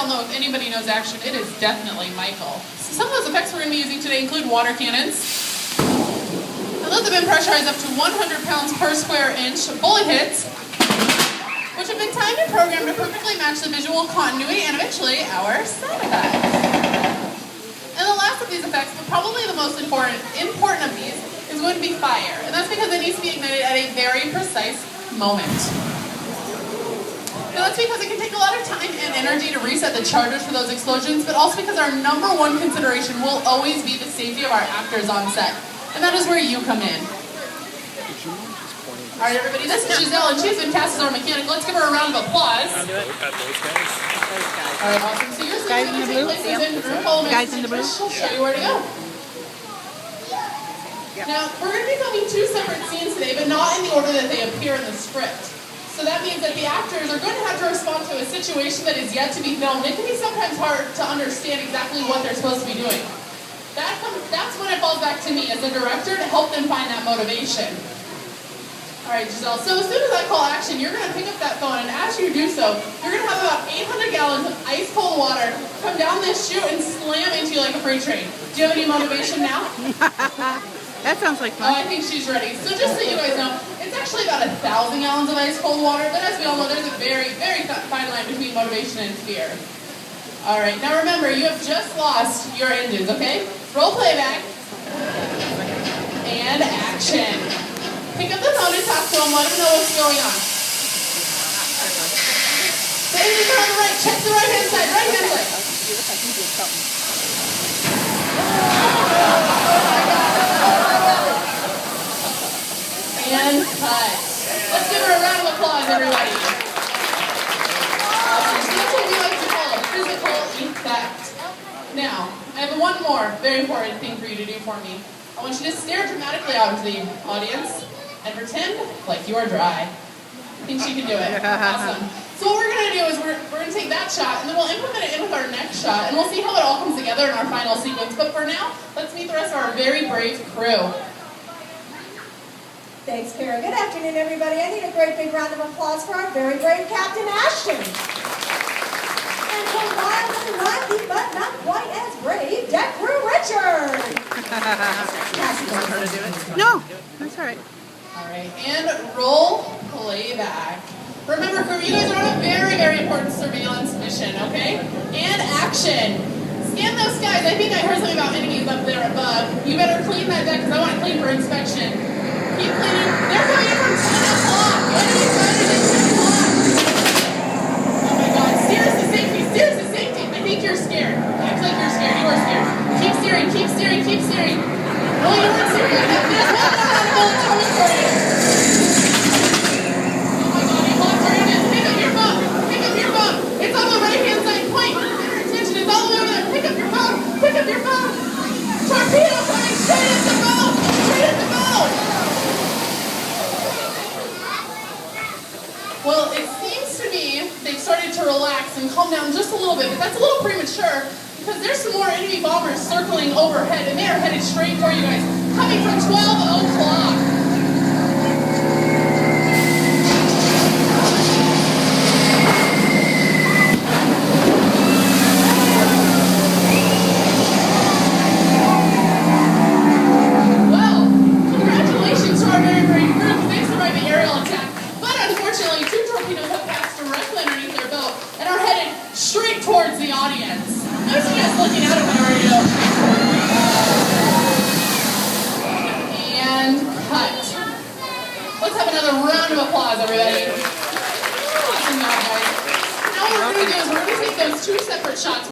all know, if anybody knows action, it is definitely Michael. So some of those effects we're going to be using today include water cannons. And those have been pressurized up to 100 pounds per square inch. Bullet hits, which have been timed and programmed to perfectly match the visual continuity and eventually our sound effects. And the last of these effects, but probably the most important of these, is going to be fire. And that's because it needs to be ignited at a very precise moment. Now that's because it can take a lot of time and energy to reset the charges for those explosions, but also because our number one consideration will always be the safety of our actors on set. And that is where you come in. Alright everybody, this is Giselle and she's been cast as our mechanic. Let's give her a round of applause. Alright, awesome. So your scene is going to take place in RuPaul Guys in the Blue. She'll show you where to go. Now, we're going to be filming two separate scenes today, but not in the order that they appear in the script. So that means that the actors are going to have to respond to a situation that is yet to be filmed. It can be sometimes hard to understand exactly what they're supposed to be doing. That's when it falls back to me as the director to help them find that motivation. Alright, Giselle, so as soon as I call action, you're going to pick up that phone, and as you do so, you're going to have about 800 gallons of ice cold water come down this chute and slam into you like a freight train. Do you have any motivation now? That sounds like fun. Oh, I think she's ready. So just so you guys know, it's actually about 1,000 gallons of ice cold water, but as we all know, there's a very, very fine line between motivation and fear. Alright, now remember, you have just lost your engines, okay? Roll playback. And action. Pick up the phone and talk to them, let them know what's going on. The engines are on the right, check the right hand side, And cut. Let's give her a round of applause, everybody. Awesome. So that's what we like to call a physical effect. Now, I have one more very important thing for you to do for me. I want you to stare dramatically out into the audience and pretend like you are dry. I think she can do it. Awesome. So what we're going to do is we're going to take that shot and then we'll implement it in with our next shot and we'll see how it all comes together in our final sequence. But for now, let's meet the rest of our very brave crew. Thanks, Kara. Good afternoon, everybody. I need a great big round of applause for our very brave Captain Ashton. And for wild and wacky, but not quite as brave, Deck Crew Richard. Cassie, don't her to do it. No, that's all right. All right, and roll playback. Remember, crew, you guys are on a very, very important surveillance mission, okay? And action. Scan those skies. I think I heard something about enemies up there above. You better clean that deck because I want to clean for inspection. Keep cleaning. They're coming in from 10 o'clock. Enemies started at 10 o'clock. Oh my God. Steers to safety. Steers to safety. I think you're scared. Act like you're scared. You are scared. Keep steering. Keep steering. Keep steering. No, you weren't steering. There's one more round of bullets coming for you. Oh my God. You locked your engines. Pick up your phone. Pick up your phone. It's on the right-hand side. Point. Your attention is all the way over there. Pick up your phone. Pick up your phone. Torpedo coming straight at the boat. Straight at the boat. Well, it seems to me they've started to relax and calm down just a little bit, but that's a little premature because there's some more enemy bombers circling overhead and they are headed straight for you guys, coming from 12 o'clock. Well, congratulations to our very brave group. They survived the aerial attack. Unfortunately, two torpedoes have passed directly underneath their boat and are headed straight towards the audience. Notice you guys looking out at my radio. And cut. Let's have another round of applause, everybody. Awesome job, guys. Now what we're going to do is we're going to take those two separate shots.